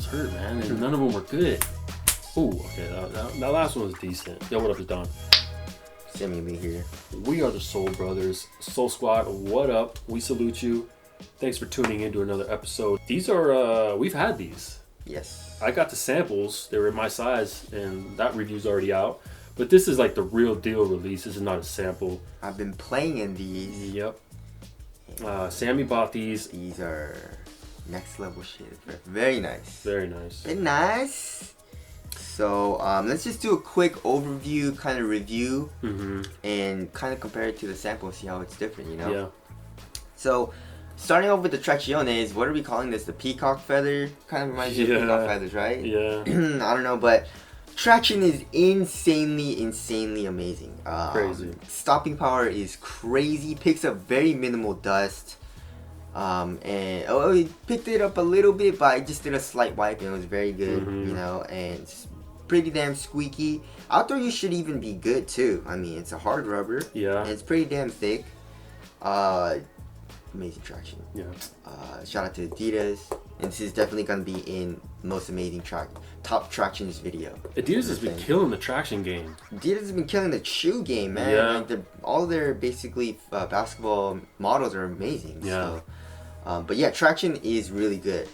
hurt, man, and none of them were good. Oh, okay, that last one was decent. Yo, what up, it's Don? Sammy me here. We are the Soul Brothers. Soul Squad, what up? We salute you. Thanks for tuning in to another episode. These are, we've had these. Yes. I got the samples. They were my size, and that review's already out. But this is like the real deal release. This is not a sample. I've been playing in these. Yep. Sammy bought these. These are next level shit. Very nice. Very nice. Very nice. So let's just do a quick overview, kind of review, and kind of compare it to the sample, see how it's different, you know? Yeah. So starting off with the Tracciones, what are we calling this? The peacock feather? Kind of reminds you of peacock feathers, right? Yeah. I don't know, but traction is insanely amazing. Crazy. Stopping power is crazy. Picks up very minimal dust. It picked it up a little bit, but I just did a slight wipe and it was very good, you know, and it's pretty damn squeaky. Outdoor use should even be good too. I mean, it's a hard rubber. Yeah. And it's pretty damn thick. Amazing traction. Yeah. Shout out to Adidas. And this is definitely going to be in most amazing top tractions video. Adidas has been killing the traction game. Adidas has been killing the shoe game, man. Yeah. Like all their basically basketball models are amazing. Yeah. So, but yeah, traction is really good.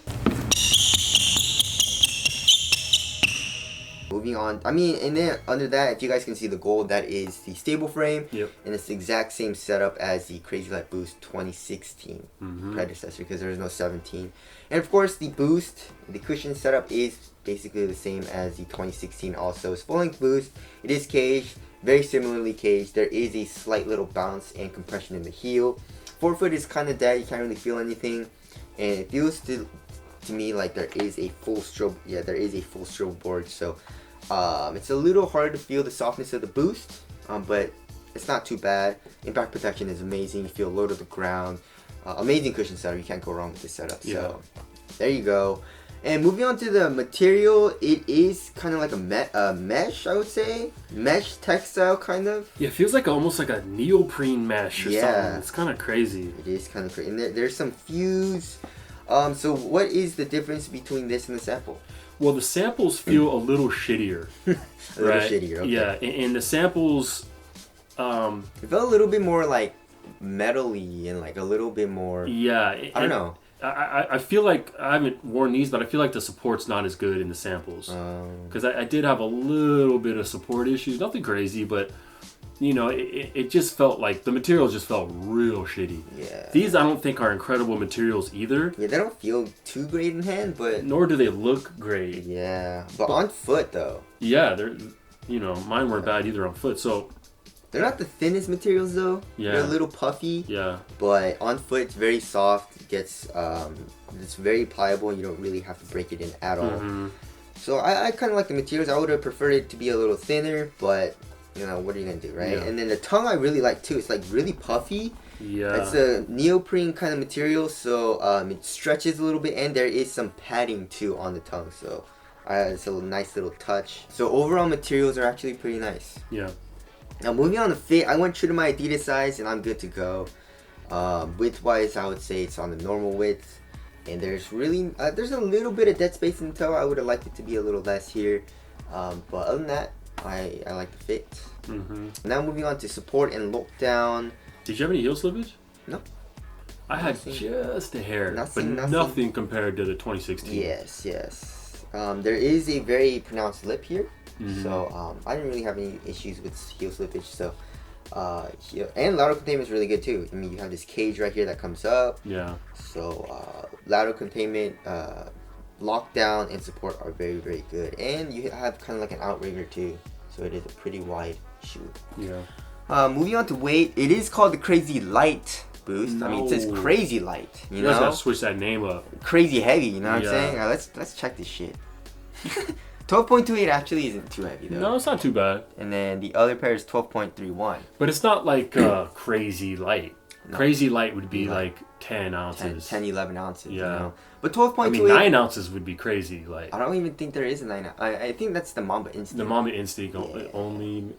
Moving on, I mean, and then under that, if you guys can see the gold, that is the stable frame. Yep. And it's the exact same setup as the CrazyLight Boost 2016 predecessor, because there's no 17. And of course, the boost, the cushion setup is basically the same as the 2016 also. It's full-length boost. It is caged, very similarly caged. There is a slight little bounce and compression in the heel. Forefoot is kind of dead. You can't really feel anything. And it feels to me like there is a full strobe. Yeah, there is a full strobe board. So it's a little hard to feel the softness of the boost, but it's not too bad. Impact protection is amazing. You feel low to the ground. Amazing cushion setup. You can't go wrong with this setup. Yeah. So there you go. And moving on to the material, it is kind of like a mesh, I would say. Mesh textile, kind of. Yeah, it feels like almost like a neoprene mesh or something. It's kind of crazy. It is kind of crazy. And there's some fuse. So what is the difference between this and the sample? Well, the samples feel a little shittier. A little shittier, okay. Yeah, and the samples... it felt a little bit more like metal-y and like a little bit more... Yeah. I don't know. I feel like, I haven't worn these, but I feel like the support's not as good in the samples. Because I did have a little bit of support issues. Nothing crazy, but... You know, it just felt like the materials just felt real shitty. Yeah. These I don't think are incredible materials either. Yeah, they don't feel too great in hand, but... Nor do they look great. Yeah, but on foot though. Yeah, they're, you know, mine weren't bad either on foot, so... They're not the thinnest materials though. Yeah. They're a little puffy. Yeah. But on foot it's very soft. It gets, it's very pliable and you don't really have to break it in at all. So I kind of like the materials. I would have preferred it to be a little thinner, but... You know, what are you going to do, right? Yeah. And then the tongue I really like too. It's like really puffy. Yeah. It's a neoprene kind of material, so it stretches a little bit, and there is some padding too on the tongue. So it's a nice little touch. So overall materials are actually pretty nice. Yeah. Now moving on to fit, I went true to my Adidas size and I'm good to go. Width wise, I would say it's on the normal width. And there's really, there's a little bit of dead space in the toe. I would have liked it to be a little less here. But other than that, I like the fit. Now moving on to support and lockdown. Did you have any heel slippage? No. I had just a hair, but nothing compared to the 2016. Yes. There is a very pronounced lip here. So I didn't really have any issues with heel slippage. So and lateral containment is really good too. I mean, you have this cage right here that comes up. Yeah. So lateral containment, lockdown, and support are very good. And you have kind of like an outrigger too. So it is a pretty wide shoe. Yeah. Moving on to weight, it is called the CrazyLight Boost. No. I mean, it says CrazyLight. You guys know, gotta switch that name up. Crazy heavy. You know what I'm saying? Let's check this shit. 12.28 actually isn't too heavy though. No, it's not too bad. And then the other pair is 12.31. But it's not like Crazy Light. No. Crazy Light would be like 10 ounces. 10, 11 ounces. Yeah. You know? But 12.28... I mean, 9 ounces would be Crazy Light. I don't even think there is a 9 ounce. I think that's the Mamba Instinct. The Mamba Instinct only...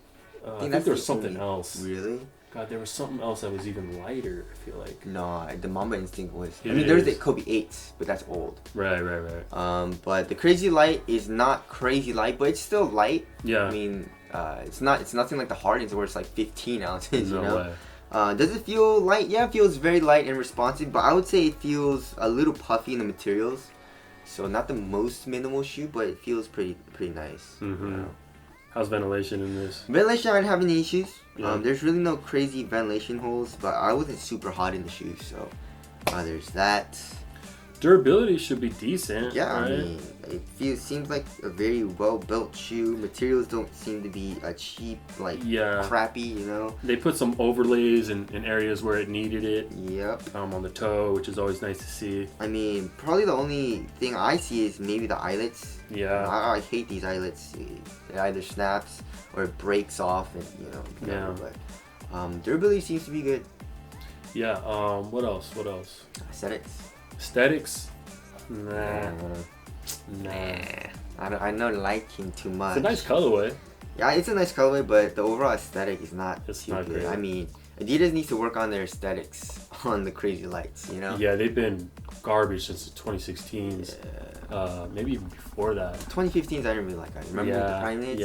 I think there's something else. Really? God, there was something else that was even lighter, I feel like. No, the Mamba Instinct was... It I mean, there's the is. Kobe 8s, but that's old. Right. But the CrazyLight is not crazy light, but it's still light. Yeah. I mean, it's nothing like the Hardens where it's like 15 ounces, No you know? way. Does it feel light? Yeah, it feels very light and responsive, but I would say it feels a little puffy in the materials. So not the most minimal shoe, but it feels pretty nice. Mm-hmm. You know? How's ventilation in this? Ventilation, I didn't have any issues. Yeah. There's really no crazy ventilation holes, but I wasn't super hot in the shoes, so there's that. Durability should be decent. Yeah, right? I mean, it seems like a very well-built shoe. Materials don't seem to be cheap, like crappy, you know? They put some overlays in areas where it needed it. Yep. On the toe, which is always nice to see. I mean, probably the only thing I see is maybe the eyelets. Yeah. I hate these eyelets. It either snaps or it breaks off, and whatever. Yeah. But durability seems to be good. Yeah. What else? Aesthetics? Nah. I don't liking too much. It's a nice colorway. Yeah, it's a nice colorway, but the overall aesthetic is not too not good. great. I mean, Adidas needs to work on their aesthetics on the CrazyLights, you know? Yeah, they've been garbage since the 2016s. Maybe even before that. 2015s, I didn't really like. I remember with the Primates.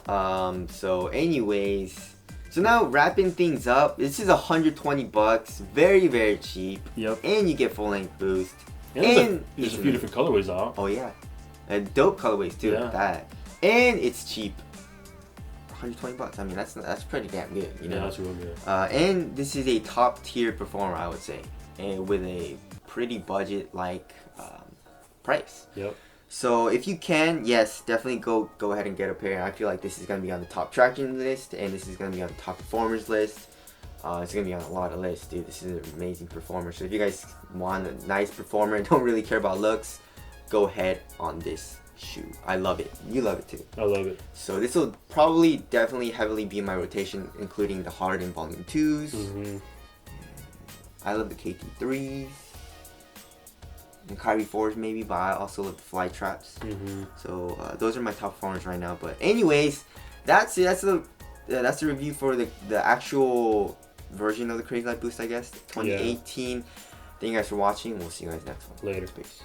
Yeah. So anyways, so now wrapping things up, this is $120, very, very cheap. Yep. And you get full-length boost. And there's a few different colorways out. Oh yeah, and dope colorways too. Yeah. That, and it's cheap. $120. I mean, that's pretty damn good. You know. Yeah, that's real good. And this is a top tier performer, I would say, and with a pretty budget like price. Yep. So if you can, yes, definitely go ahead and get a pair. I feel like this is gonna be on the top traction list, and this is gonna be on the top performers list. It's gonna be on a lot of lists, dude. This is an amazing performer. So if you guys want a nice performer and don't really care about looks, go ahead on this shoe. I love it. You love it too. I love it. So this will probably definitely heavily be in my rotation, including the Harden Volume 2s. Mm-hmm. I love the KT3s. And Kyrie 4s maybe, but I also love the Fly Traps. Mm-hmm. So those are my top performers right now. But anyways, that's it. That's the review for the actual version of the CrazyLight Boost, I guess. 2018. Thank you guys for watching. We'll see you guys next one. Later. Peace.